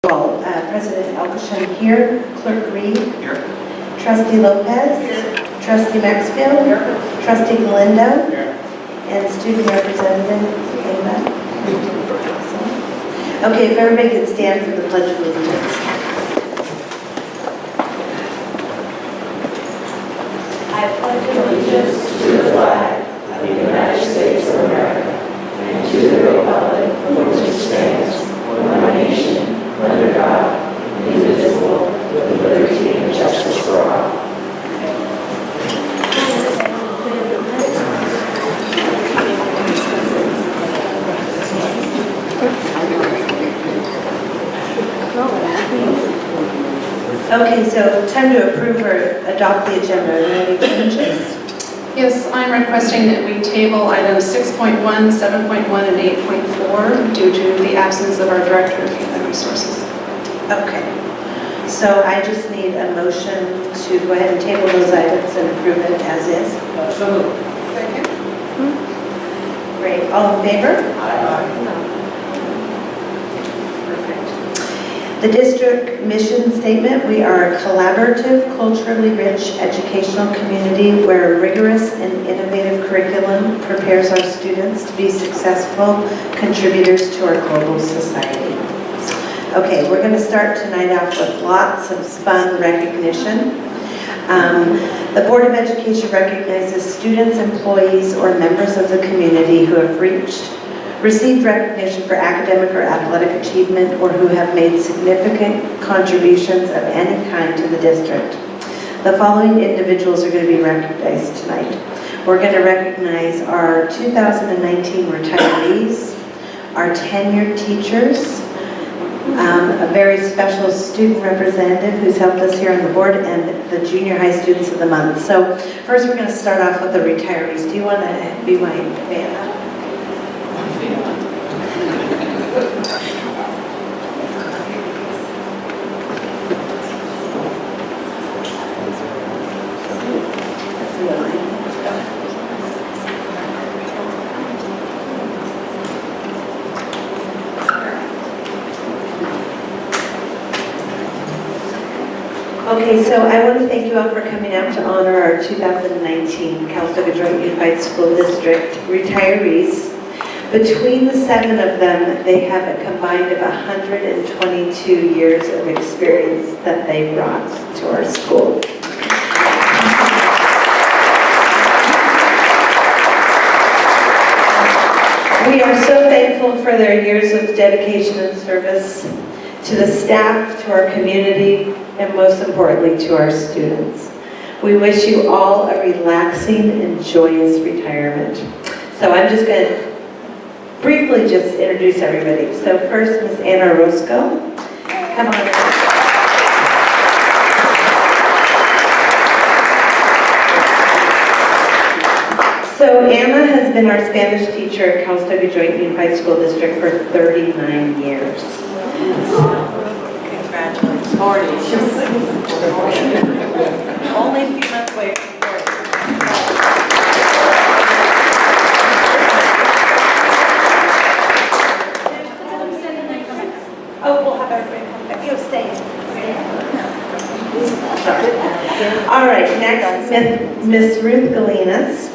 President Elkisham here, Clerk Reed, Here. Trustee Lopez, Here. Trustee Maxfield, Here. Trustee Galindo, Here. and Student Representative Ava. Okay, if everybody could stand for the Pledge of Allegiance. I pledge allegiance to the flag of the United States of America and to the republic for which it stands, one nation, under God, indivisible, with liberty and justice for all. Okay, so time to approve or adopt the agenda. Are there any changes? Yes, I'm requesting that we table items 6.1, 7.1, and 8.4 due to the absence of our Director of Human Resources. Okay, so I just need a motion to go ahead and table those items and approve it as is. Second. Great, all in favor? Aye. Perfect. The district mission statement: we are a collaborative, culturally rich educational community where a rigorous and innovative curriculum prepares our students to be successful contributors to our global society. Okay, we're going to start tonight off with lots of fun recognition. The Board of Education recognizes students, employees, or members of the community who have received recognition for academic or athletic achievement, or who have made significant contributions of any kind to the district. The following individuals are going to be recognized tonight. We're going to recognize our 2019 retirees, our tenured teachers, a very special student representative who's helped us here on the board, and the junior high students of the month. So first we're going to start off with the retirees. Do you want to be my Vanna? Okay, so I want to thank you all for coming out to honor our 2019 Calistoga Joint Unified School District retirees. Between the 7 of them, they have a combined of 122 years of experience that they brought to our school. We are so thankful for their years of dedication and service to the staff, to our community, and most importantly, to our students. We wish you all a relaxing and joyous retirement. So I'm just going to briefly just introduce everybody. So first, Miss Anna Roscoe. Come on. So Anna has been our Spanish teacher at Calistoga Joint Unified School District for 39 years. Congratulations. 40. Only a few months away from 40. Oh, we'll have everybody come back. You stay. All right, next, Miss Ruth Galinas.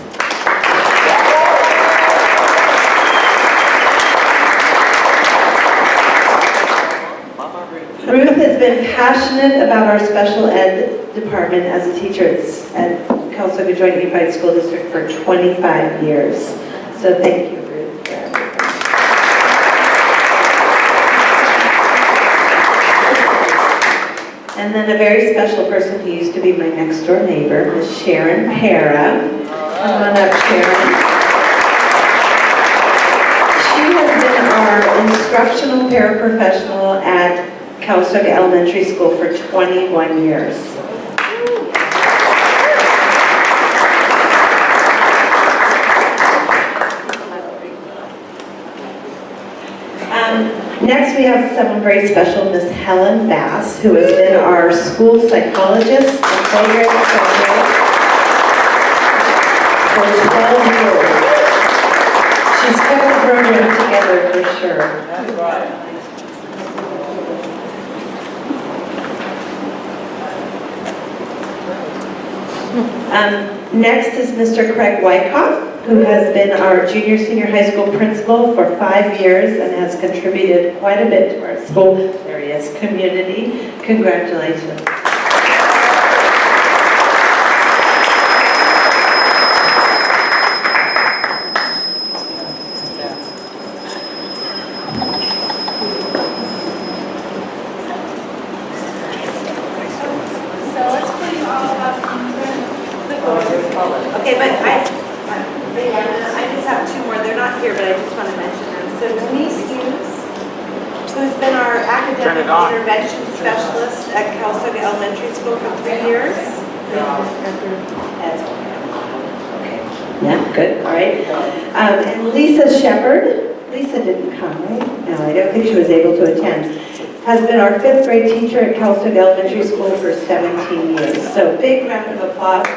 Ruth has been passionate about our special ed department as a teacher at Calistoga Joint Unified School District for 25 years. So thank you, Ruth, for everything. And then a very special person who used to be my next door neighbor, Miss Sharon Para. Come on up, Sharon. She has been our instructional paraprofessional at Calistoga Elementary School for 21 years. Next, we have someone very special, Miss Helen Bass, who has been our school psychologist and program specialist for 12 years. She's kept the program together for sure. That's right. Next is Mr. Craig Wyckoff, who has been our junior-senior high school principal for 5 years and has contributed quite a bit to our school area's community. Congratulations. Okay, but I just have two more. They're not here, but I just want to mention them. So Denise Hughes, who's been our academic intervention specialist at Calistoga Elementary School for 3 years. That's okay. Yeah, good, all right. And Lisa Shepherd, Lisa didn't come, right? No, I don't think she was able to attend. Has been our 5th grade teacher at Calistoga Elementary School for 17 years. So big round of applause.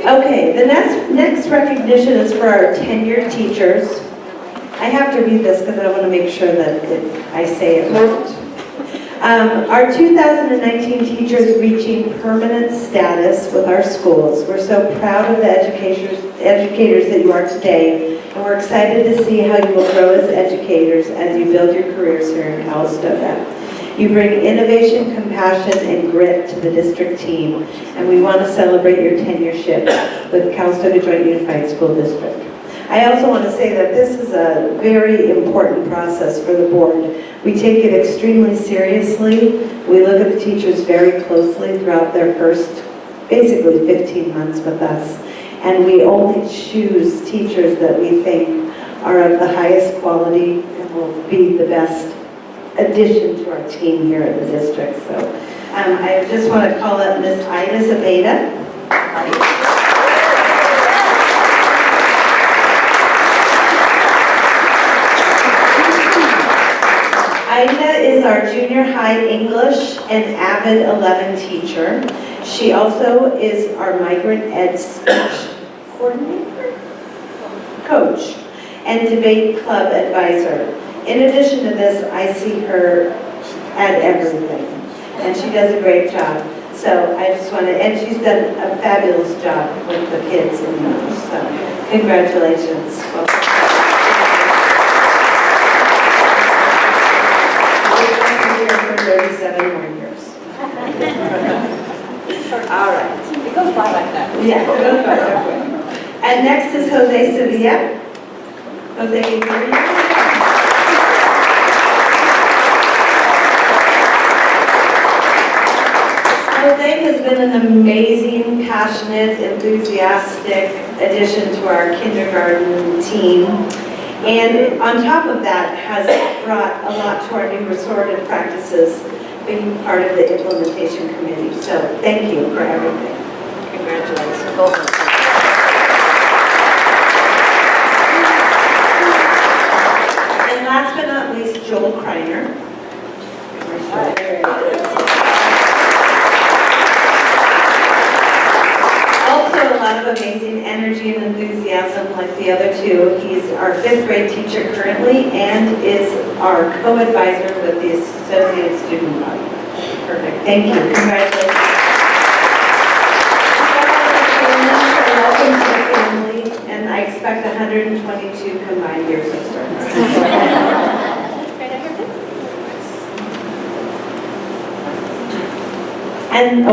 Okay, the next recognition is for our tenured teachers. I have to read this because I want to make sure that I say it right. Our 2019 teachers reaching permanent status with our schools. We're so proud of the educators that you are today, and we're excited to see how you will grow as educators as you build your careers here in Calistoga. You bring innovation, compassion, and grit to the district team, and we want to celebrate your tenureship with Calistoga Joint Unified School District. I also want to say that this is a very important process for the board. We take it extremely seriously. We look at the teachers very closely throughout their first, basically 15 months with us, and we only choose teachers that we think are of the highest quality and will be the best addition to our team here at the district. So I just want to call up Ms. Ida Zabeda. Ida is our junior high English and avid 11 teacher. She also is our migrant ed speech coordinator, coach, and debate club advisor. In addition to this, I see her at everything, and she does a great job. So I just want to, and she's done a fabulous job with the kids and those. So congratulations. Welcome. We're here for 37 more years. All right. It goes by like that. Yeah, it goes by that way. And next is Jose Sevilla. Jose, can you hear me? Jose has been an amazing, passionate, enthusiastic addition to our kindergarten team. And on top of that, has brought a lot to our new restorative practices, being part of the implementation committee. So thank you for everything. Congratulations. And last but not least, Joel Kreiner. Also a lot of amazing energy and enthusiasm like the other two. He's our 5th grade teacher currently and is our co-advisor with the Associated Student Body. Perfect. Thank you. Congratulations. Welcome to the family, and I expect 122 combined years of service. And,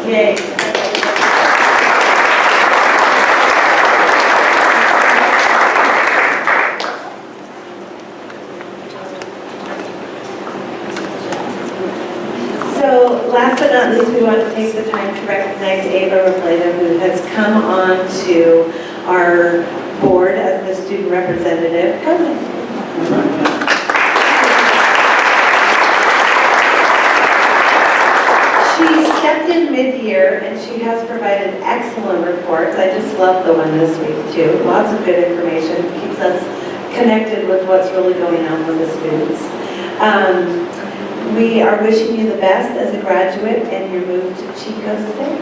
Yay. So last but not least, we want to take the time to recognize Ava Rapleta, who has come on to our board as the student representative. Come on. She stepped in mid-year and she has provided excellent reports. I just love the one this week too. Lots of good information, keeps us connected with what's really going on with the students. We are wishing you the best as a graduate and your move to Chico State.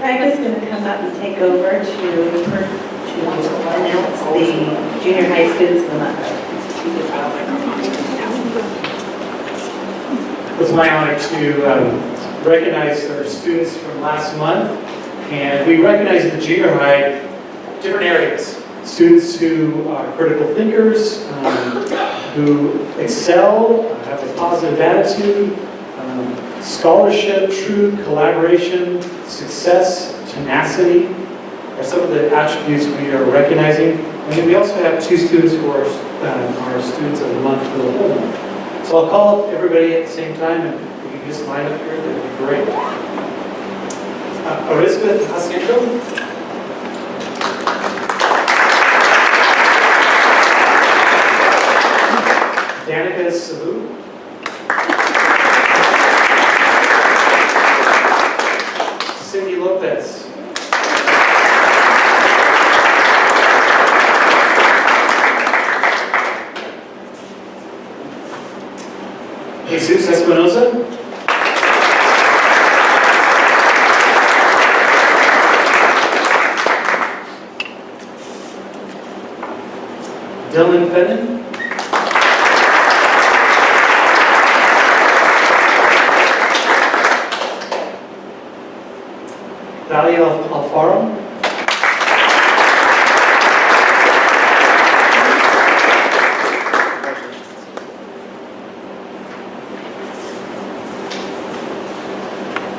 Craig is going to come up and take over to announce the junior high students of the month. It's my honor to recognize our students from last month, and we recognize in the junior high different areas. Students who are critical thinkers, who excel, have a positive attitude, scholarship, truth, collaboration, success, tenacity are some of the attributes we are recognizing. And then we also have two students who are students of the month for the whole month. So I'll call up everybody at the same time, and we can just line up here, that'd be great. Elizabeth Jacinto. Danica Sabu. Cindy Lopez. Jesus Espinoza. Dylan Fenton. Dalia Alfaro.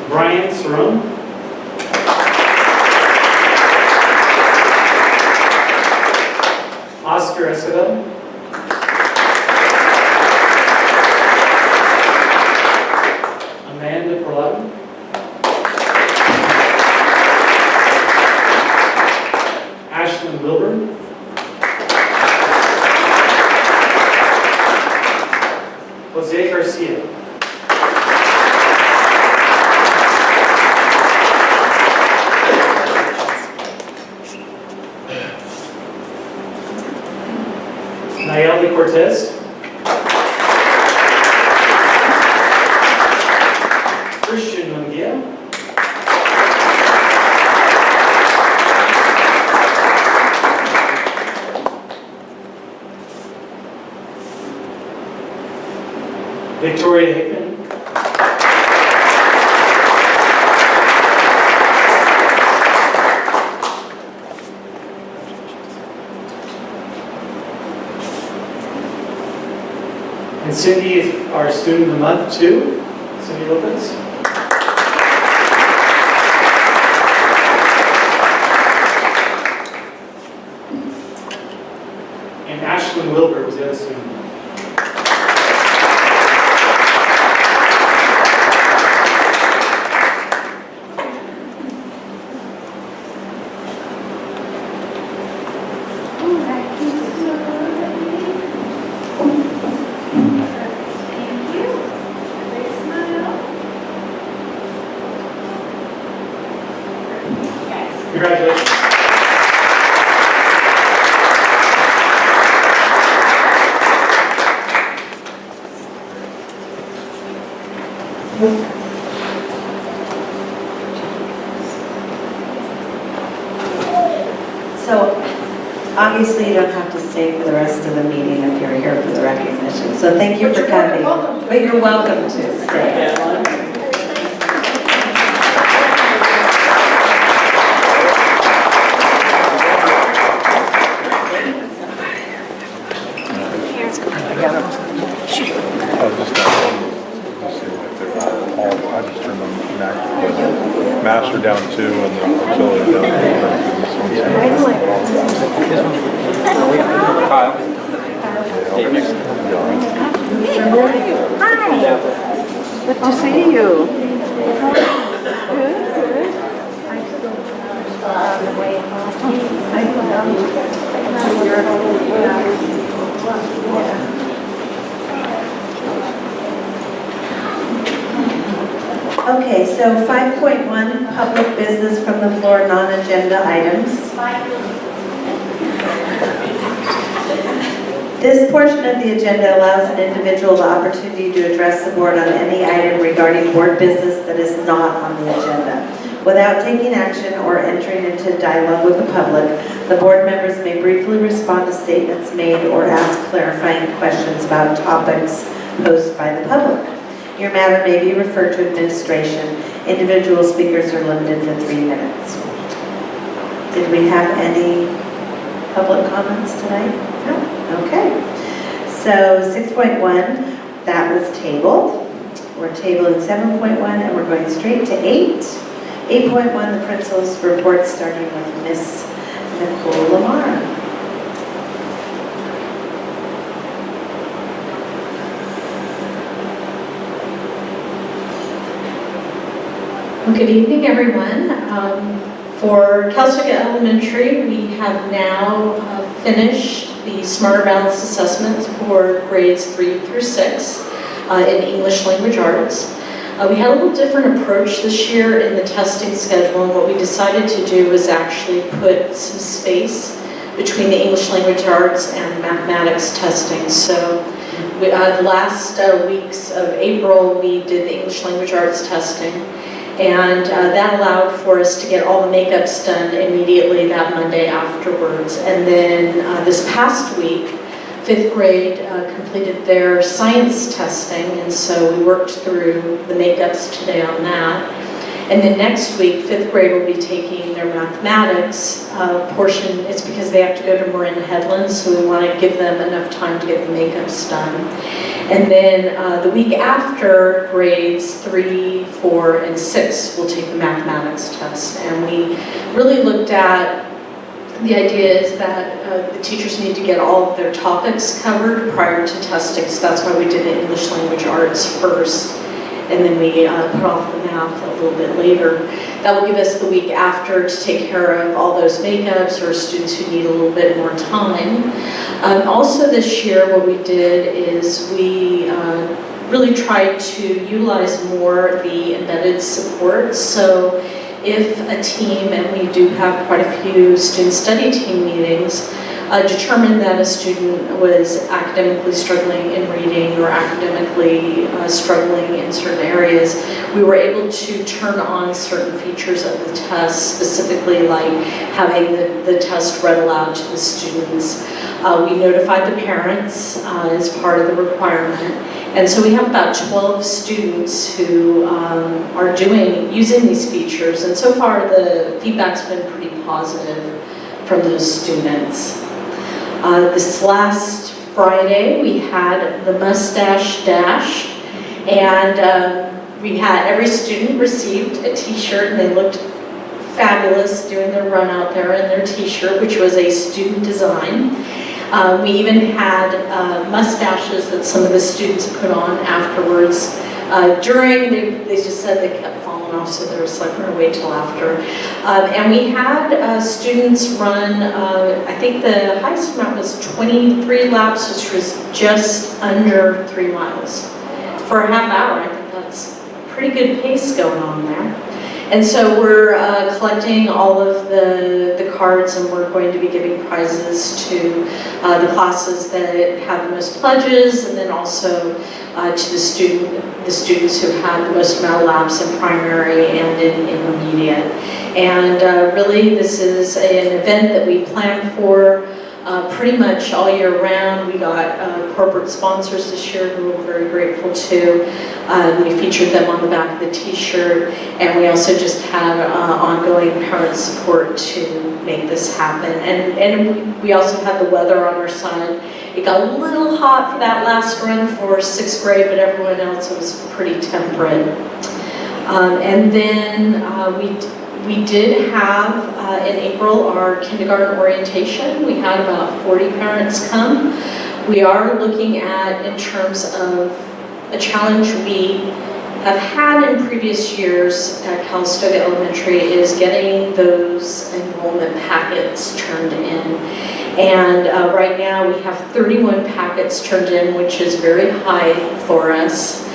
Brian Cerrone. Oscar Escobar. Amanda Perlotta. Ashlyn Wilburn. Jose Garcia. Nayeli Cortez. Christian Munguia. Victoria Hickman. And Cindy is our student of the month too. Cindy Lopez. And Ashlyn Wilbur was the other student. Congratulations. So on obviously you don't have to stay for the rest of the meeting if you're here for the recognition. So thank you for coming. But you're welcome to stay. I just turned the master down 2 and the auxiliary down 3. Hi. Good to see you. Good. On the way Okay, so 5.1, public business from the floor, non-agenda items. This portion of the agenda allows an individual the opportunity to address the board on any item regarding board business that is not on the agenda. Without taking action or entering into dialogue with the public, the board members may briefly respond to statements made or ask clarifying questions about topics posed by the public. Your matter may be referred to administration. Individual speakers are limited to 3 minutes. Did we have any public comments tonight? No? Okay. So 6.1, that was tabled. We're tabling 7.1 and we're going straight to 8. 8.1, the principal's report, starting with Miss Nicole Lamar. Well, good evening, everyone. For Calistoga Elementary, we have now finished the Smarter Balance assessments for grades 3 through 6 in English Language Arts. We had a little different approach this year in the testing schedule, and what we decided to do was actually put some space between the English Language Arts and mathematics testing. So the last weeks of April, we did the English Language Arts testing. And that allowed for us to get all the makeups done immediately that Monday afterwards. And then this past week, 5th grade completed their science testing, and so we worked through the makeups today on that. And then next week, 5th grade will be taking their mathematics portion. It's because they have to go to Marin Headlands, so we want to give them enough time to get the makeups done. And then the week after, grades 3, 4, and 6 will take the mathematics test. And we really looked at, the idea is that the teachers need to get all of their topics covered prior to testing, so that's why we did the English Language Arts first. And then we put off the math a little bit later. That will give us the week after to take care of all those makeups or students who need a little bit more time. Also this year, what we did is we really tried to utilize more the embedded support. So if a team, and we do have quite a few student study team meetings, determined that a student was academically struggling in reading or academically struggling in certain areas, we were able to turn on certain features of the test, specifically like having the test read aloud to the students. We notified the parents as part of the requirement. And so we have about 12 students who are using these features. And so far the feedback's been pretty positive from those students. This last Friday, we had the Mustache Dash, and we had every student received a t-shirt, and they looked fabulous doing their run out there in their t-shirt, which was a student design. We even had mustaches that some of the students put on afterwards. They just said they kept falling off, so they were like, we're gonna wait till after. And we had students run, I think the highest amount was 23 laps, which was just under 3 miles. For a half hour, I think that's a pretty good pace going on there. And so we're collecting all of the cards, and we're going to be giving prizes to the classes that have the most pledges, and then also to the students who had the most amount of laps in primary and in intermediate. And really, this is an event that we planned for pretty much all year round. We got corporate sponsors this year who we're very grateful to. We featured them on the back of the t-shirt, and we also just have ongoing parent support to make this happen. And we also had the weather on our side. It got a little hot for that last run for 6th grade, but everyone else was pretty temperate. And then we did have in April our kindergarten orientation. We had about 40 parents come. We are looking at, in terms of a challenge we have had in previous years at Calistoga Elementary, is getting those enrollment packets turned in. And right now we have 31 packets turned in, which is very high for us.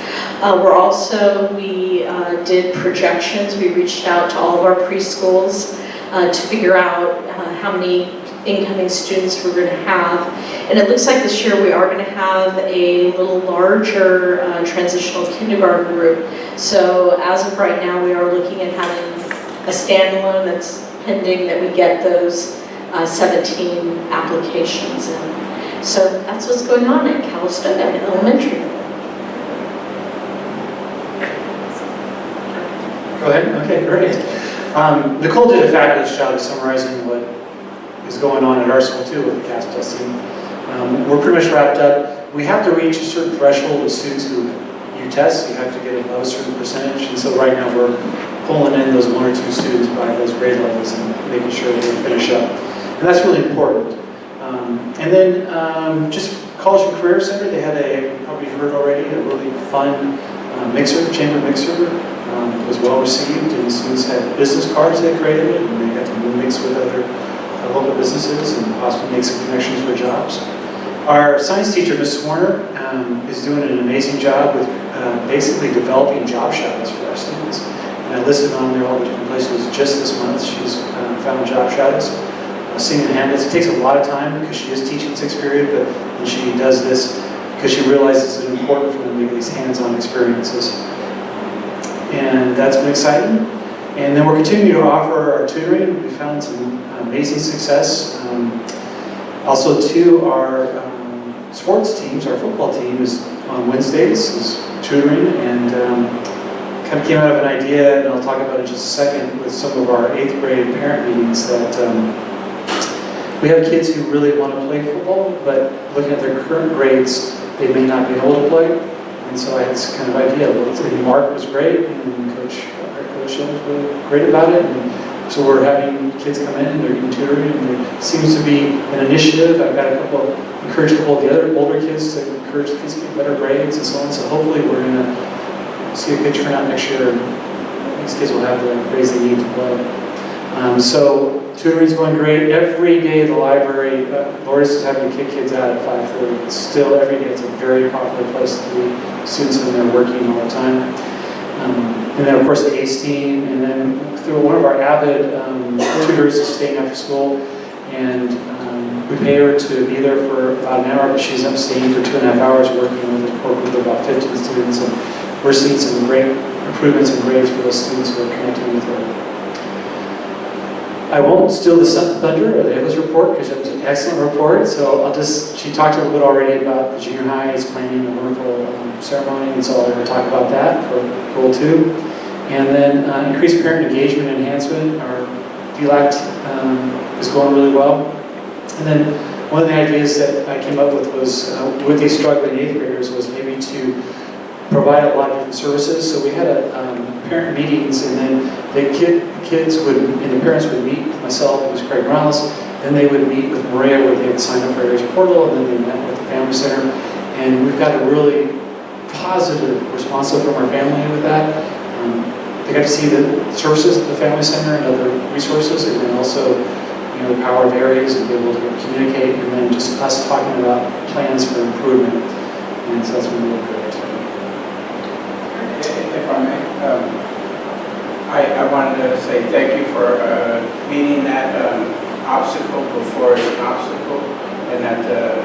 We did projections. We reached out to all of our preschools to figure out how many incoming students we're going to have. And it looks like this year we are going to have a little larger transitional kindergarten group. So as of right now, we are looking at having a standalone that's pending that we get those 17 applications in. So that's what's going on at Calistoga Elementary. Go ahead. Okay, great. Nicole did a fabulous job of summarizing what is going on at our school too with the CAS testing. We're pretty much wrapped up. We have to reach a certain threshold of students who you test. You have to get above a certain percentage, and so right now we're pulling in those 1 or 2 students by those grade levels and making sure we finish up. And that's really important. And then just College and Career Center, they had probably heard already, a really fun chamber mixer. It was well received, and the students had business cards they created, and they got to mix with other local businesses and possibly make some connections for jobs. Our science teacher, Ms. Warner, is doing an amazing job with basically developing job shadows for our students. And I listed on there all the different places. Just this month, she's found job shadows. Singing handles. It takes a lot of time because she is teaching 6th period, but she does this because she realizes it's important for them to get these hands-on experiences. And that's been exciting. And then we're continuing to offer our tutoring. We found some amazing success. Also, too, our sports teams, our football team is on Wednesdays, is tutoring, and kind of came out of an idea, and I'll talk about it in just a second, with some of our 8th grade parent meetings that we have kids who really want to play football, but looking at their current grades, they may not be able to play. And so I had this kind of idea. Mark was great, and Coach Hill was really great about it. And so we're having kids come in, and they're getting tutoring, and there seems to be an initiative. I've got encouraged a couple of the other older kids to encourage the kids to get better grades and so on. So hopefully we're going to see a good turnout next year, and these kids will have the grades they need to play. So tutoring's going great. Every day the library, Lourdes is having to kick kids out at 5:30. It's still every day. It's a very popular place to be. Students in there working all the time. And then of course the ACE team, and then through one of our avid tutors is staying after school, and we pay her to be there for about an hour, but she's up staying for 2.5 hours working with a core group of about 15 students, and we're seeing some great improvements in grades for those students who are connecting with her. I won't steal the thunder of the Eagles report because it was an excellent report. So she talked a little bit already about the junior high is planning a wonderful ceremony, and so I'll talk about that for goal 2. And then increased parent engagement enhancement, our DLACT is going really well. And then one of the ideas that I came up with was with these struggling 8th graders was maybe to provide a lot of different services. So we had parent meetings, and then the kids would, and the parents would meet with myself, it was Craig Morales, then they would meet with Maria where they would sign up for Aries Portal, and then they met with the Family Center. And we've got a really positive response from our family with that. They got to see the services at the Family Center and other resources, and then also, the power of Aries and be able to communicate, and then just us talking about plans for improvement. And so that's been really great. If I may, I wanted to say thank you for meeting that obstacle before it's an obstacle, and that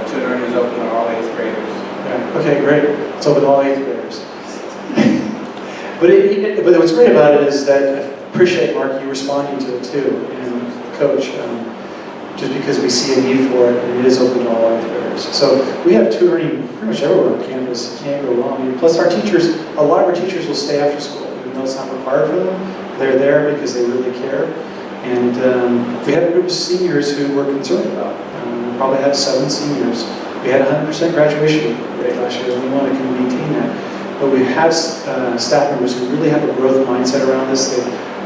tutoring is open to all 8th graders. Yeah. Okay, great. It's open to all 8th graders. But what's great about it is that I appreciate, Mark, you responding to it too, and Coach. just because we see a need for it, and it is open to all eighth graders. So we have tutoring pretty much everywhere on campus. You can't go wrong. I mean, plus our teachers, a lot of our teachers will stay after school, even though it's not required for them. They're there because they really care. And we had a group of seniors who were concerned about. We probably had 7 seniors. We had 100% graduation rate last year, and we want to maintain that. But we have staff members who really have a growth mindset around this. They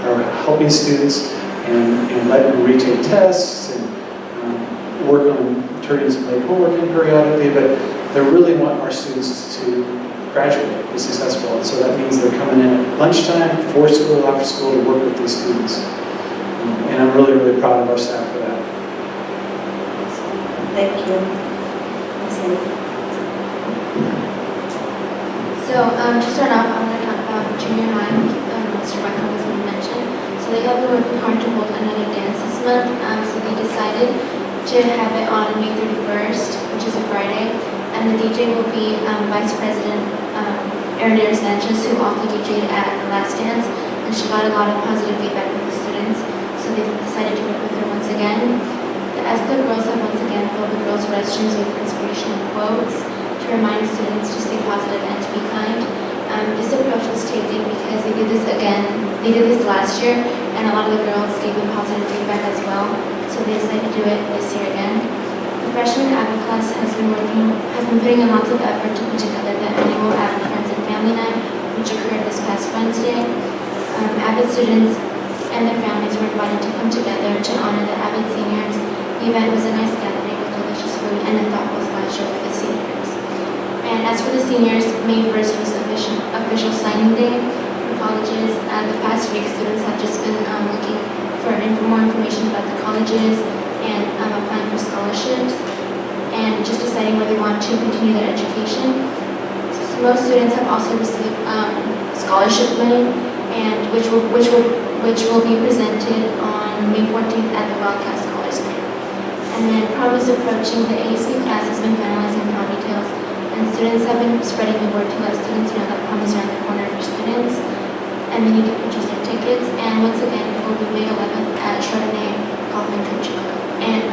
are helping students and letting them retake tests and work on turning some late homework in periodically, but they really want our students to graduate, be successful. And so that means they're coming in at lunchtime, before school, after school to work with these students. And I'm really, really proud of our staff for that. Thank you. So to start off, I'm going to talk about junior high, Mr. Michael was going to mention. So they have been working hard to hold another dance this month, so they decided to have it on May 31st, which is a Friday, and the DJ will be Vice President Erin Sanchez, who also DJ'd at the last dance, and she got a lot of positive feedback from the students, so they decided to work with her once again. As the girls have once again filled the girls' restrooms with inspirational quotes to remind students to stay positive and to be kind. This approach was taken because they did this last year, and a lot of the girls gave them positive feedback as well, so they decided to do it this year again. The freshman AVID class has been putting in lots of effort to put together the annual AVID Friends and Family Night, which occurred this past Wednesday. AVID students and their families were invited to come together to honor the AVID seniors. The event was a nice gathering with delicious food and a thoughtful slideshow for the seniors. And as for the seniors, May 1st was official signing day for colleges. The past week, students have just been looking for more information about the colleges and applying for scholarships and just deciding where they want to continue their education. So most students have also received scholarship money, and which will be presented on May 14th at the Wildcat Scholars Fair. And then prom is approaching. The ASB class has been finalizing prom details, and students have been spreading the word to let students know that prom is around the corner for students, and they need to purchase their tickets. And once again, it will be May 11th at Chardonnay Golf and Country Club. And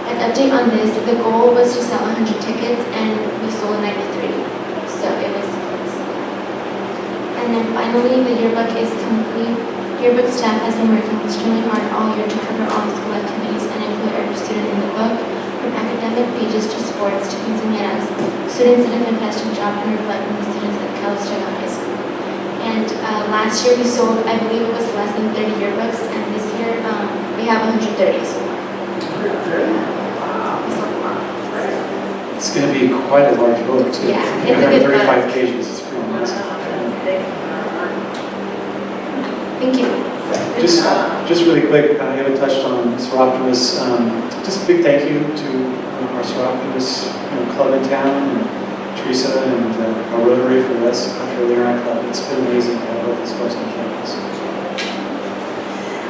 an update on this: the goal was to sell 100 tickets, and we sold 93. So it was close. And then finally, the yearbook is complete. Yearbook staff has been working extremely hard all year to cover all the school activities and include every student in the book, from academic pages to sports to quinceañeras. Students did a fantastic job in reflecting the students at Calistoga High School. And last year we sold, I believe it was less than 30 yearbooks, and this year we have 130 so far. It's going to be quite a large book, too. Yeah, it's a good book. 35 pages. It's pretty amazing. Thank you. Just really quick, I haven't touched on Seroptimus. Just a big thank you to our Seroptimus club in town, and Teresa and our Rotary for this Cultural Internet Club. It's been amazing to have all these folks on campus.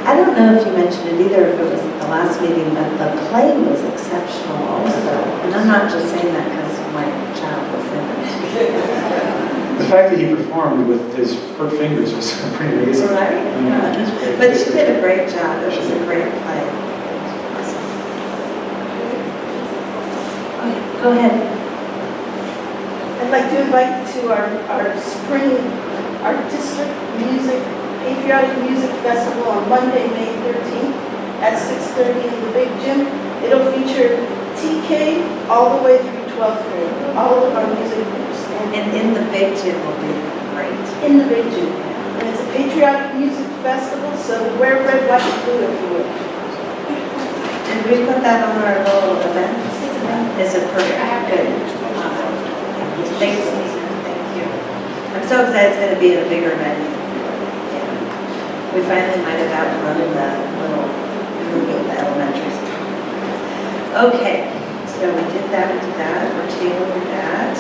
I don't know if you mentioned it either, if it was at the last meeting, but the play was exceptional also. And I'm not just saying that because my child was in it. The fact that he performed with his hurt fingers was pretty amazing. Right? Yeah, it was great. But she did a great job. It was a great play. Okay, go ahead. I'd like to invite you to our spring, our district music, patriotic music festival on Monday, May 13th at 6:30 in the big gym. It'll feature TK all the way through 12th grade, all of our music groups. And in the big gym will be great. In the big gym. And it's a patriotic music festival, so wear red, white, and blue if you would. Did we put that on our little events? Is it perfect? Good. Thanks, Lisa. Thank you. I'm so excited it's going to be in a bigger venue. Yeah. We finally might have outrun the little movie at the elementary school. Okay, so we did that, we're tabling that.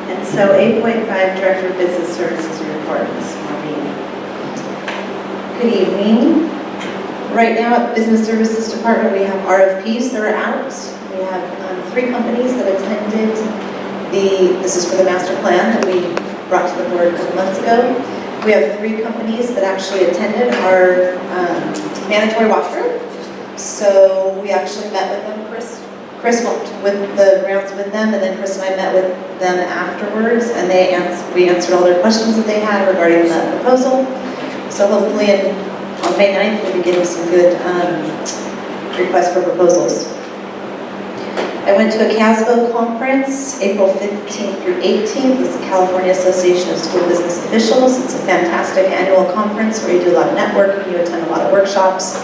And so 8.5, Director of Business Services report, Ms. Maureen. Good evening. Right now at the Business Services Department, we have RFPs that are out. We have 3 companies that attended this is for the master plan that we brought to the board a couple months ago. We have 3 companies that actually attended our mandatory walkthrough. So we actually met with them. Chris went with the grounds with them, and then Chris and I met with them afterwards, and we answered all their questions that they had regarding the proposal. So hopefully on May 9th, we'll be getting some good requests for proposals. I went to a CASBO conference, April 15th through 18th. This is the California Association of School Business Officials. It's a fantastic annual conference where you do a lot of networking, you attend a lot of workshops.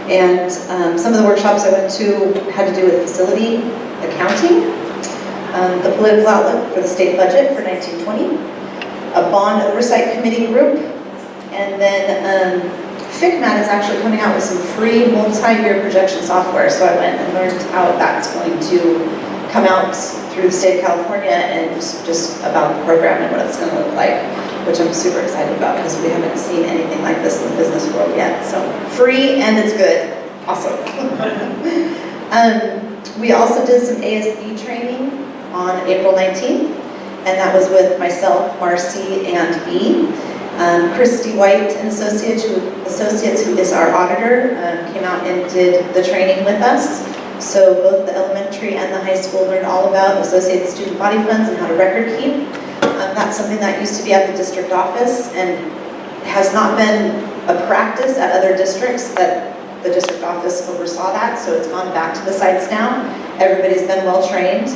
And some of the workshops I went to had to do with facility accounting, the political outlook for the state budget for 1920, a bond oversight committee group, and then FICMAT is actually coming out with some free multi-year projection software. So I went and learned how that's going to come out through the state of California and just about the program and what it's going to look like, which I'm super excited about because we haven't seen anything like this in the business world yet. So free and it's good. Awesome. We also did some ASB training on April 19th, and that was with myself, Marcy, and B. Christy White and Associates, who is our auditor, came out and did the training with us. So both the elementary and the high school learned all about associated student body funds and how to record keep. That's something that used to be at the district office and has not been a practice at other districts that the district office oversaw that, so it's gone back to the sites now. Everybody's been well trained,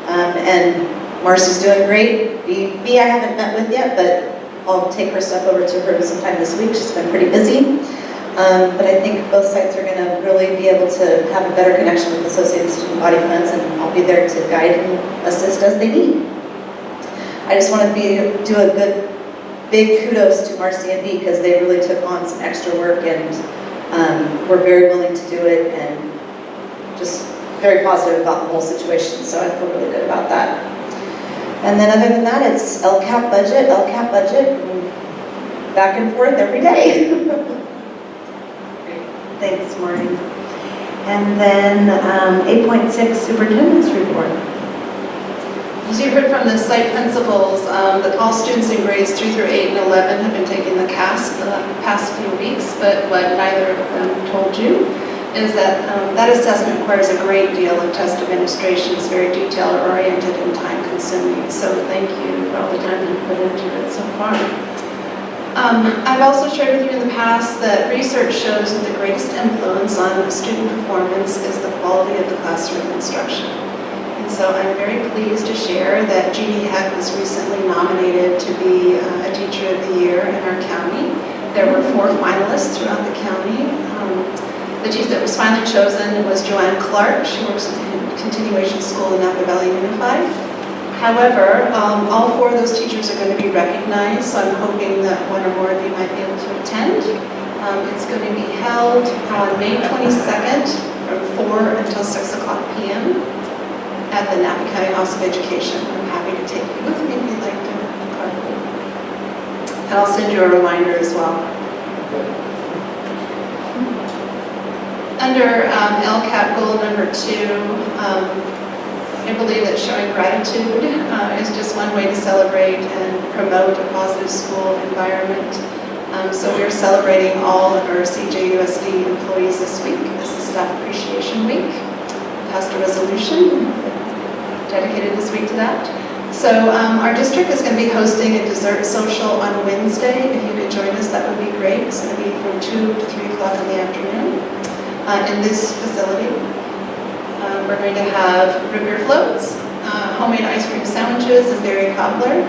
and Marcy's doing great. B I haven't met with yet, but I'll take her stuff over to her sometime this week. She's been pretty busy. But I think both sites are going to really be able to have a better connection with Associated Student Body Funds, and I'll be there to guide and assist as they need. I just want to do a good, big kudos to Marcy and B because they really took on some extra work and were very willing to do it and just very positive about the whole situation. So I feel really good about that. And then other than that, it's LCAP budget, back and forth every day. Thanks, Maureen. And then 8.6, Superintendent's Report. As you heard from the site principals, that all students in grades 3 through 8 and 11 have been taking the CASP the past few weeks, but what neither of them told you is that that assessment requires a great deal of test administration. It's very detail-oriented and time-consuming, so thank you for all the time you've put into it so far. I've also shared with you in the past that research shows that the greatest influence on student performance is the quality of the classroom instruction. And so I'm very pleased to share that Jeannie Heck was recently nominated to be a Teacher of the Year in our county. There were 4 finalists throughout the county. The teacher that was finally chosen was Joanne Clark. She works at the continuation school in Napa Valley Unified. However, all 4 of those teachers are going to be recognized, so I'm hoping that one or more of you might be able to attend. It's going to be held on May 22nd from 4 until 6 o'clock p.m. at the Napa County Office of Education. I'm happy to take you with me if you'd like to carpool. And I'll send you a reminder as well. Under LCAP goal number 2, I believe that showing gratitude is just one way to celebrate and promote a positive school environment. So we're celebrating all of our CJUSD employees this week. This is Staff Appreciation Week. Passed a resolution dedicated this week to that. So our district is going to be hosting a dessert social on Wednesday. If you could join us, that would be great. It's going to be from 2 to 3 o'clock in the afternoon in this facility. We're going to have root beer floats, homemade ice cream sandwiches, and berry cobbler.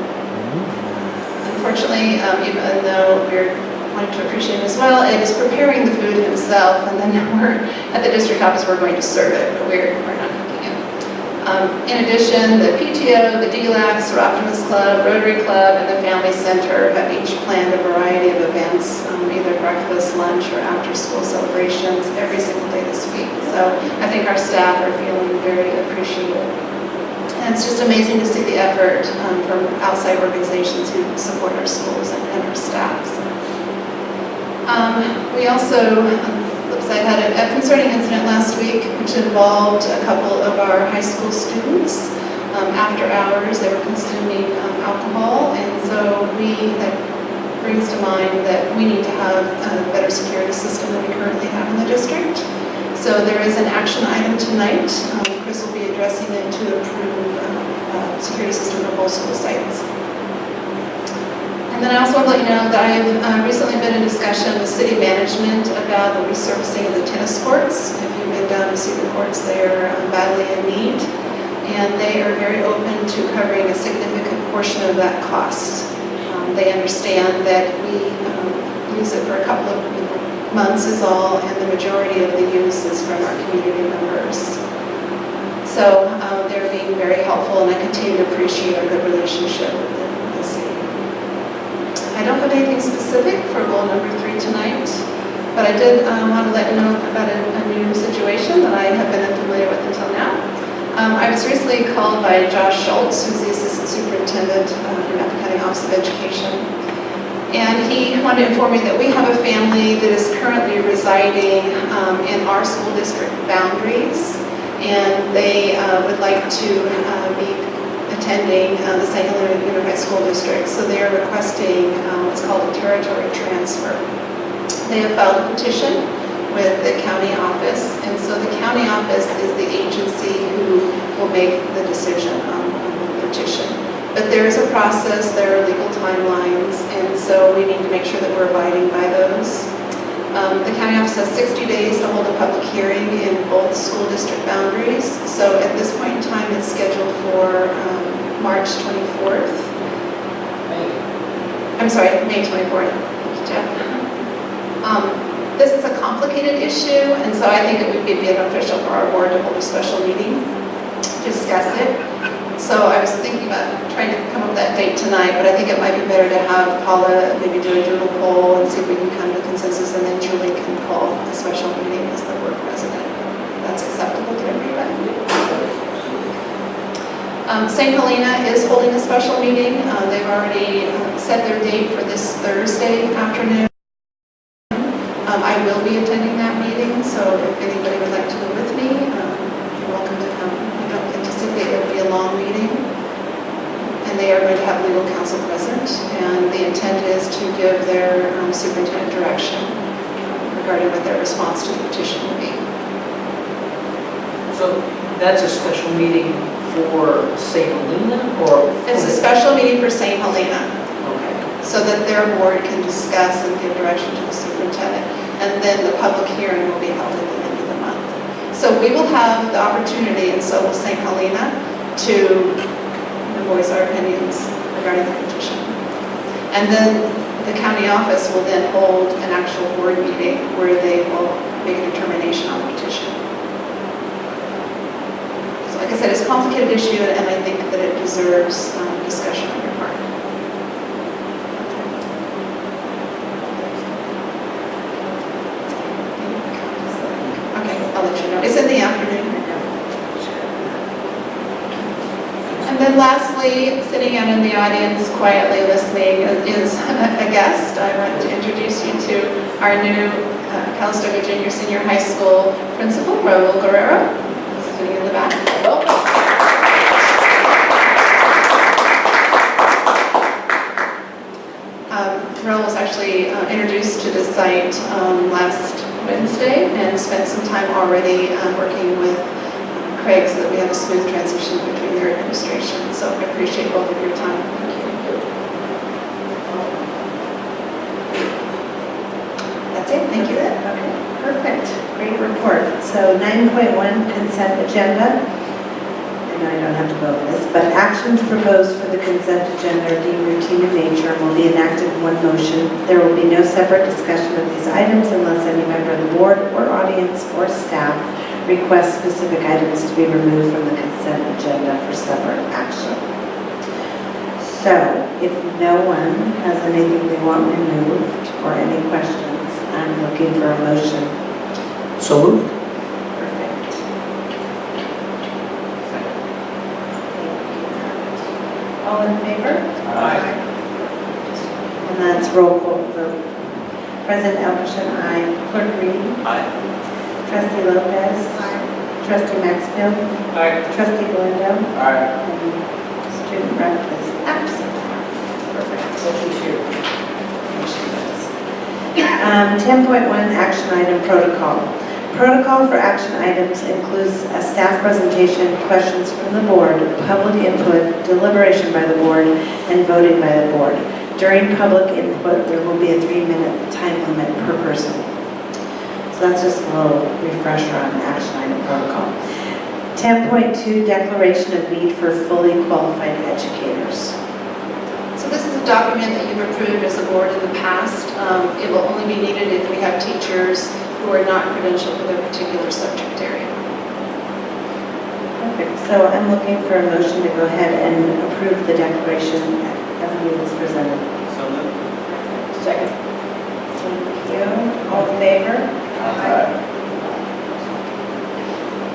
Unfortunately, even though we're wanting to appreciate him as well, it is preparing the food himself, and then we're at the district office, we're going to serve it, but we're not cooking it. In addition, the PTO, the DLACs, the Optimist Club, Rotary Club, and the Family Center have each planned a variety of events, either breakfast, lunch, or after-school celebrations every single day this week. So I think our staff are feeling very appreciated. And it's just amazing to see the effort from outside organizations who support our schools and our staff. So. We also, on the flip side, had a concerning incident last week which involved a couple of our high school students. After hours, they were consuming alcohol, and so that brings to mind that we need to have a better security system than we currently have in the district. So there is an action item tonight. Chris will be addressing it to approve security system for both school sites. And then I also want to let you know that I've recently been in discussion with city management about the resurfacing of the tennis courts. If you've been down to see the courts, they are badly in need. And they are very open to covering a significant portion of that cost. They understand that we use it for a couple of months is all, and the majority of the use is from our community members. So they're being very helpful, and I continue to appreciate our good relationship with the city. I don't have anything specific for goal number 3 tonight, but I did want to let you know about a new situation that I have been unfamiliar with until now. I was recently called by Josh Schultz, who's the Assistant Superintendent in Rapid County Office of Education. And he wanted to inform me that we have a family that is currently residing in our school district boundaries. And they would like to be attending the St. Helena Unified School District. So they are requesting what's called a territory transfer. They have filed a petition with the county office, and so the county office is the agency who will make the decision on the petition. But there is a process, there are legal timelines, and so we need to make sure that we're abiding by those. The county office has 60 days to hold a public hearing in both school district boundaries. So at this point in time, it's scheduled for March 24th. I'm sorry, May 24th. Thank you, Jeff. This is a complicated issue, and so I think it would be beneficial for our board to hold a special meeting to discuss it. So I was thinking about trying to come up with that date tonight, but I think it might be better to have Paula maybe do a doodle poll and see if we can come to consensus, and then Julie can call a special meeting as the board president. That's acceptable to everybody. St. Helena is holding a special meeting. They've already set their date for this Thursday afternoon. I will be attending that meeting, so if anybody would like to go with me, you're welcome to come. I don't anticipate it will be a long meeting, and they are going to have legal counsel present, and the intent is to give their superintendent direction regarding what their response to the petition will be. So that's a special meeting for St. Helena, or? It's a special meeting for St. Helena, Okay. so that their board can discuss and give direction to the superintendent, and then the public hearing will be held at the end of the month. So we will have the opportunity, and so will St. Helena, to voice our opinions regarding the petition. And then the county office will then hold an actual board meeting where they will make a determination on the petition. So like I said, it's a complicated issue, and I think that it deserves discussion on your part. Okay, I'll let you know. It's in the afternoon. And then lastly, sitting out in the audience quietly listening is a guest. I want to introduce you to our new Calistoga Junior Senior High School principal, Raul Guerrero, sitting in the back. Welcome. Raul was actually introduced to the site last Wednesday and spent some time already working with Craig so that we have a smooth transition between their administration. So I appreciate both of your time. Thank you. That's it, thank you. Okay, perfect, great report. So 9.1 consent agenda. I know I don't have to go over this, but actions proposed for the consent agenda are deemed routine in nature and will be enacted in one motion. There will be no separate discussion of these items unless any member of the board or audience or staff request specific items to be removed from the consent agenda for separate action. So, if no one has anything they want removed or any questions, I'm looking for a motion. So moved. Perfect. All in favor? Aye. And that's roll call vote. President Elkerson, aye. Clerk Reed? Aye. Trustee Lopez? Aye. Trustee Maxfield? Aye. Trustee Galindo? Aye. And student rep is absent. Perfect. Motion carried. 10.1 action item protocol. Protocol for action items includes a staff presentation, questions from the board, public input, deliberation by the board, and voting by the board. During public input, there will be a 3-minute time limit per person. So that's just a little refresher on action item protocol. 10.2, declaration of need for fully qualified educators. So this is a document that you've approved as a board in the past. It will only be needed if we have teachers who are not credentialed for their particular subject area. Perfect. So I'm looking for a motion to go ahead and approve the declaration as it is presented. So moved. Second. Thank you. All in favor?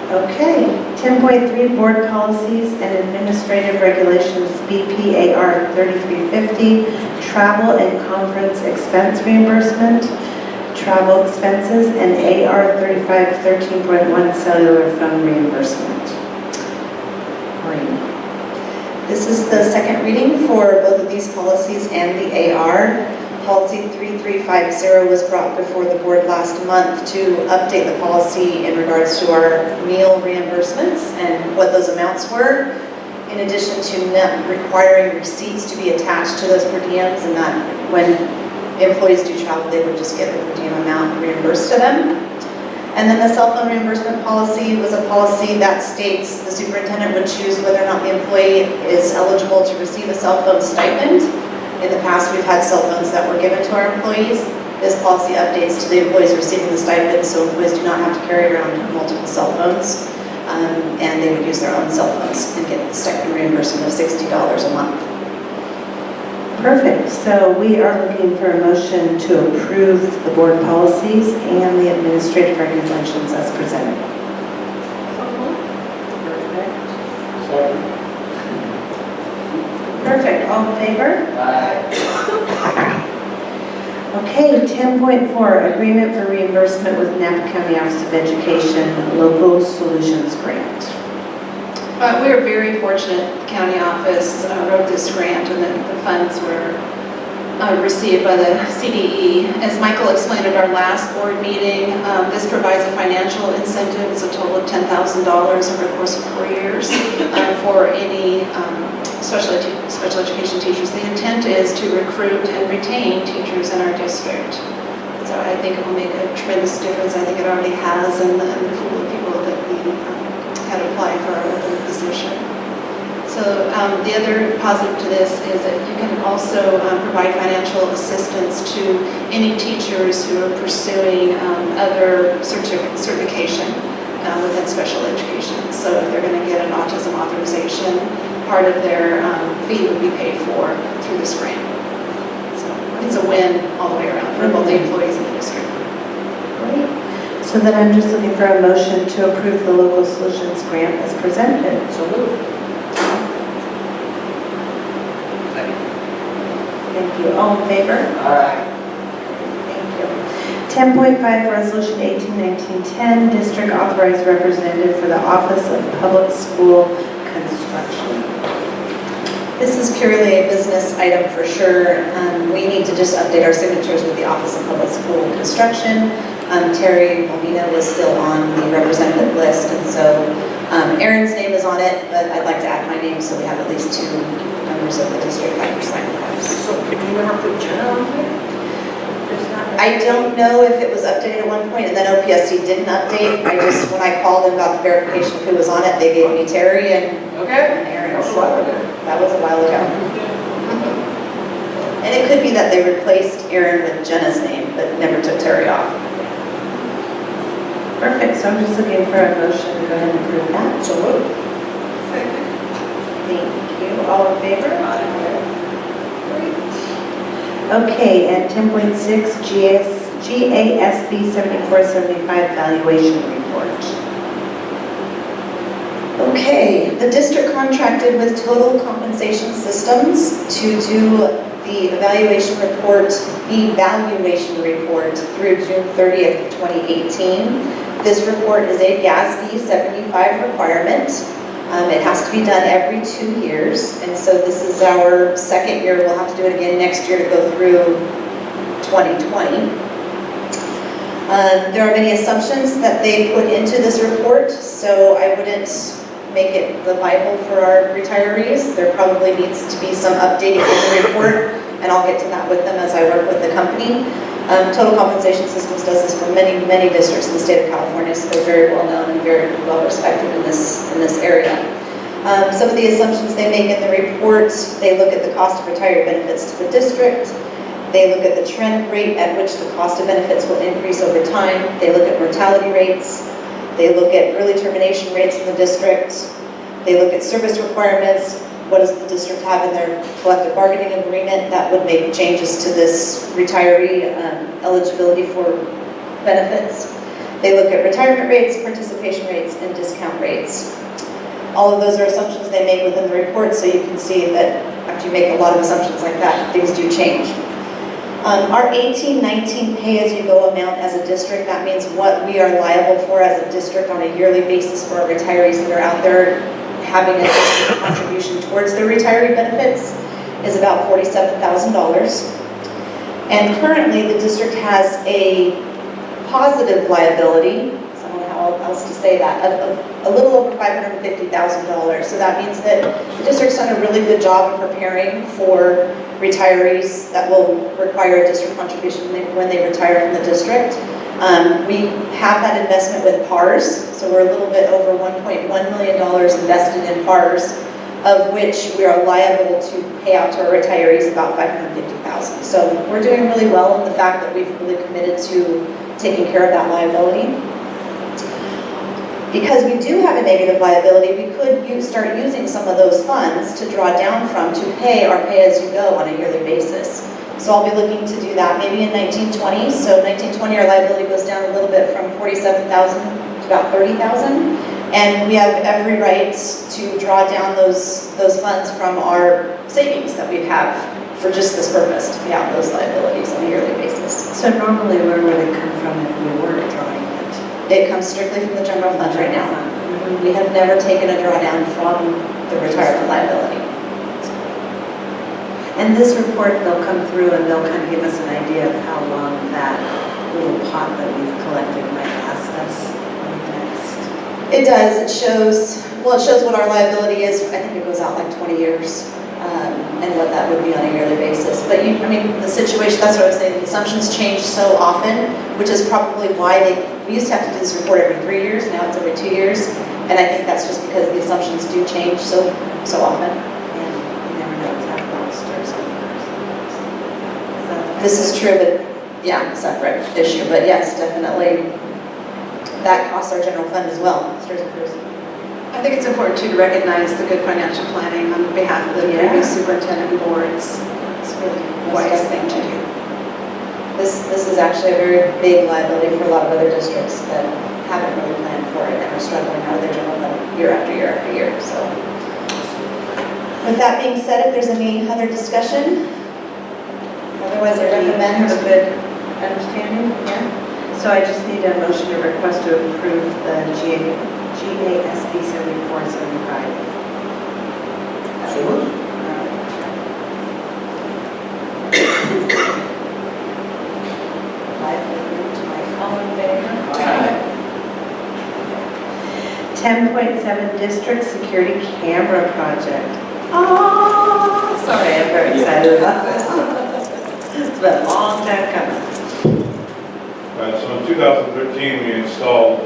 Okay. 10.3, board policies and administrative regulations, BPAR 3350, travel and conference expense reimbursement, travel expenses, and AR 3513.1, cellular phone reimbursement. Maureen. This is the second reading for both of these policies and the AR. Policy 3350 was brought before the board last month to update the policy in regards to our meal reimbursements and what those amounts were, in addition to requiring receipts to be attached to those per diems, and that when employees do travel, they would just get the per diem amount reimbursed to them. And then the cell phone reimbursement policy was a policy that states the superintendent would choose whether or not the employee is eligible to receive a cell phone stipend. In the past, we've had cell phones that were given to our employees. This policy updates to the employees receiving the stipend, so employees do not have to carry around multiple cell phones, and they would use their own cell phones and get the stipend reimbursement of $60 a month. Perfect. So we are looking for a motion to approve the board policies and the administrative regulations as presented. Perfect. All in favor? Okay, 10.4, agreement for reimbursement with Napa County Office of Education Local Solutions Grant. We are very fortunate the county office wrote this grant, and the funds were received by the CDE. As Michael explained at our last board meeting, this provides a financial incentive. It's a total of $10,000 over the course of 4 years for any special education teachers. The intent is to recruit and retain teachers in our district. So I think it will make a tremendous difference. I think it already has in the pool of people that we had applied for our open position. So the other positive to this is that you can also provide financial assistance to any teachers who are pursuing other certification within special education. So if they're going to get an autism authorization, part of their fee would be paid for through this grant. So it's a win all the way around for both the employees and the district. Great. So then I'm just looking for a motion to approve the Local Solutions Grant as presented. So moved. Thank you. All in favor? Aye. Thank you. 10.5, Resolution 18-1910, District Authorized Representative for the Office of Public School Construction. This is purely a business item for sure. We need to just update our signatures with the Office of Public School Construction. Terry Molina was still on the representative list, and so Aaron's name is on it, but I'd like to add my name so we have at least 2 members of the district that can sign the cards. So can you never put Jenna on there? I don't know if it was updated at one point, and then OPSC didn't update. When I called them about the verification of who was on it, they gave me Terry and Aaron. That's a while ago. That was a while ago. And it could be that they replaced Aaron with Jenna's name, but never took Terry off. Perfect. So I'm just looking for a motion to go ahead and approve that. So moved. Thank you. All in favor? Okay, and 10.6, GASB 7475 valuation report. Okay, the district contracted with Total Compensation Systems to do the evaluation report through June 30th, 2018. This report is a GASB 75 requirement. It has to be done every 2 years, and so this is our second year. We'll have to do it again next year to go through 2020. There are many assumptions that they put into this report, so I wouldn't make it the Bible for our retirees. There probably needs to be some updating in the report, and I'll get to that with them as I work with the company. Total Compensation Systems does this for many, many districts in the state of California, so they're very well known and very well respected in this area. Some of the assumptions they make in the report, they look at the cost of retiree benefits to the district. They look at the trend rate at which the cost of benefits will increase over time. They look at mortality rates. They look at early termination rates in the district. They look at service requirements. What does the district have in their collective bargaining agreement that would make changes to this retiree eligibility for benefits? They look at retirement rates, participation rates, and discount rates. All of those are assumptions they make within the report, so you can see that after you make a lot of assumptions like that, things do change. Our 18-19 pay-as-you-go amount as a district, that means what we are liable for as a district on a yearly basis for our retirees that are out there having a district contribution towards their retiree benefits, is about $47,000. And currently, the district has a positive liability, I don't know how else to say that, of a little over $550,000. So that means that the district's done a really good job of preparing for retirees that will require a district contribution when they retire from the district. We have that investment with PARS, so we're a little bit over $1.1 million invested in PARS, of which we are liable to pay out to our retirees about $550,000. So we're doing really well in the fact that we've really committed to taking care of that liability. Because we do have a negative liability, we could start using some of those funds to draw down from to pay our pay-as-you-go on a yearly basis. So I'll be looking to do that maybe in 1920. So 1920, our liability goes down a little bit from $47,000 to about $30,000. And we have every right to draw down those funds from our savings that we have for just this purpose, to pay out those liabilities on a yearly basis. So normally, where would it come from if we weren't drawing it? It comes strictly from the general fund right now. We have never taken a drawdown from the retirement liability. And this report, they'll come through and they'll kind of give us an idea of how long that little pot that we've collected might last us next. It does. It shows what our liability is. I think it goes out like 20 years, and what that would be on a yearly basis. But the situation, that's what I was saying, the assumptions change so often, which is probably why we used to have to do this report every 3 years, now it's every 2 years. And I think that's just because the assumptions do change so often. And you never know what's happening or something. This is true, but yeah, separate issue. But yes, definitely, that costs our general fund as well. I think it's important too to recognize the good financial planning on behalf of the previous superintendent and boards. It's a really wise thing to do. This is actually a very big liability for a lot of other districts that haven't really planned for it and are struggling out of their general fund year after year after year. So, with that being said, if there's any other discussion, otherwise I recommend. Have a good understanding? Yeah. So I just need a motion to request to approve the GASB 7475. So moved. All in favor? 10.7 District Security Camera Project. Oh, sorry, I'm very excited about this. It's been a long time coming. So in 2013, we installed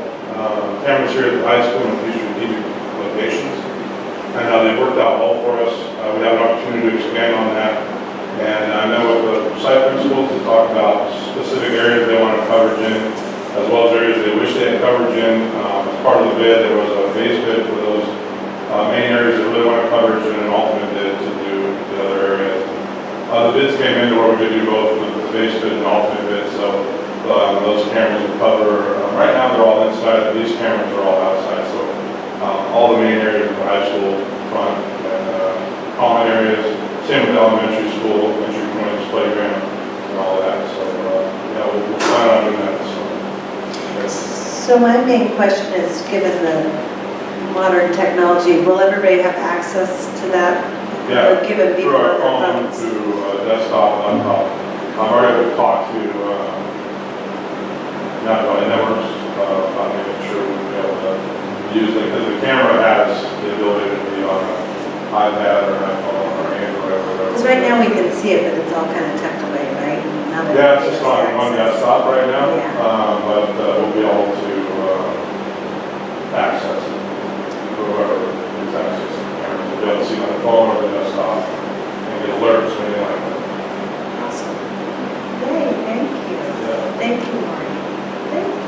cameras here at the high school in a few strategic locations. And they worked out well for us. We have an opportunity to expand on that. And I met with the site principals to talk about specific areas they wanted coverage in, as well as areas they wish they had coverage in. As part of the bid, there was a base bid for those main areas that really wanted coverage and an alternate bid to do the other areas. The bids came in to where we could do both the base bid and alternate bid. So those cameras will cover, right now they're all inside, but these cameras are all outside. So all the main areas of the high school front and common areas, same with elementary school, entry points, playground, and all of that. So yeah, we'll plan on doing that. So my main question is, given the modern technology, will everybody have access to that? Yeah, Given people through our on their phone, phones? to desktop, laptop. I've already talked to not only networks, about making sure we be able to use it, because the camera has the ability to be on an iPad or an iPhone or Android or whatever. Because right now we can see it, but it's all kind of tucked away, right? Now that Yeah, it's we just have on access. desktop right now, Yeah. but we'll be able to access it, whoever is accessing the camera, will be able to see it on the phone or the desktop and get alerts or anything like that. Awesome. Yay, thank you. Yeah. Thank you, Maureen. Thank you.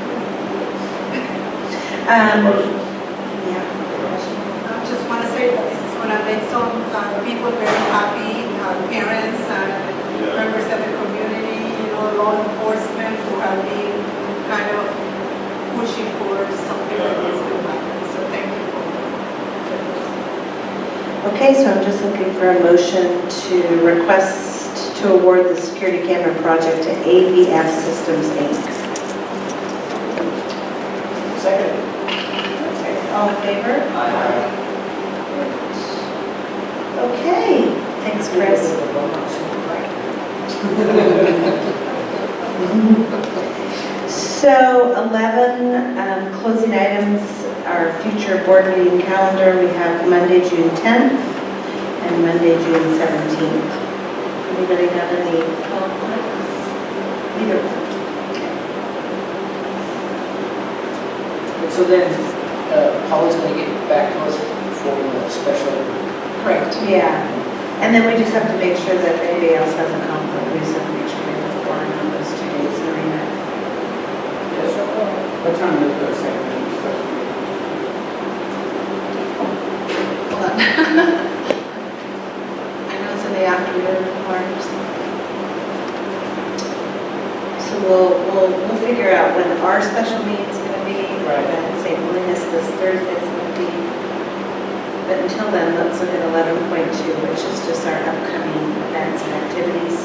Any questions? Yeah. I just want to say that this is going to make some people very happy, parents and Yeah. members of the community, law enforcement who have been kind of pushing for something like this to happen. So thank you for Okay, so I'm just looking for a motion to request to award the security camera project to AVF Systems, Inc. Second. All in favor? Okay, thanks, Chris. So 11 closing items, our future board meeting calendar, we have Monday, June 10th and Monday, June 17th. Anybody have any conflicts? Either one. So then, Paula's gonna get back to us for the special. Correct. Yeah, and then we just have to make sure that if anybody else has a conflict, we just have to make sure we have a quorum on those 2 days, Marina. What time is the second special meeting? Hold on. I know it's in the afternoon, or So we'll figure out when our special meeting's gonna be, Right. and St. Williams this Thursday's gonna be. But until then, let's look at 11.2, which is just our upcoming events and activities.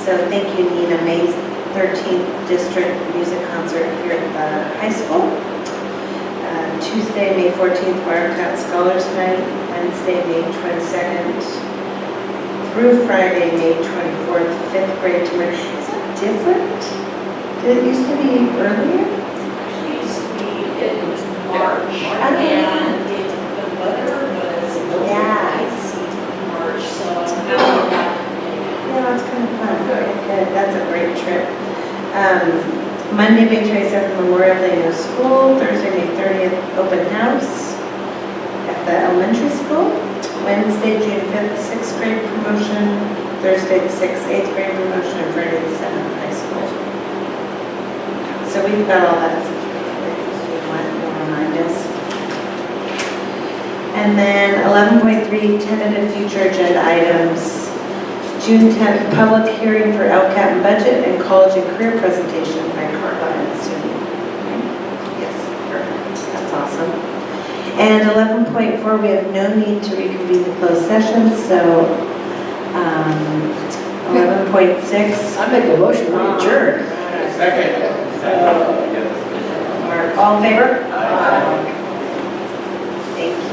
So thank you, Nina. May 13th District Music Concert here at the high school. Tuesday, May 14th, Wirecut Scholars Night. Wednesday, May 22nd through Friday, May 24th, 5th grade tour. Is that different? Did it used to be earlier? It used to be in March, and the weather was Yeah. icy in March, so it's Yeah, that's kind of fun. Good. That's a great trip. Monday, May 27th, Memorial Day, no school. Thursday, May 30th, open house at the elementary school. Wednesday, June 5th, 6th grade promotion. Thursday, the 6th, 8th grade promotion, and Friday, the 7th, high school. So we've got all that. If you want to remind us. And then 11.3, tentative future agenda items. June 10th, public hearing for LCAT and budget and college and career presentation by Carla and Sue. Yes, perfect. That's awesome. And 11.4, we have no need to reconvene the closed session, so 11.6. I make a motion to adjourn. Second. All in favor? Thank you.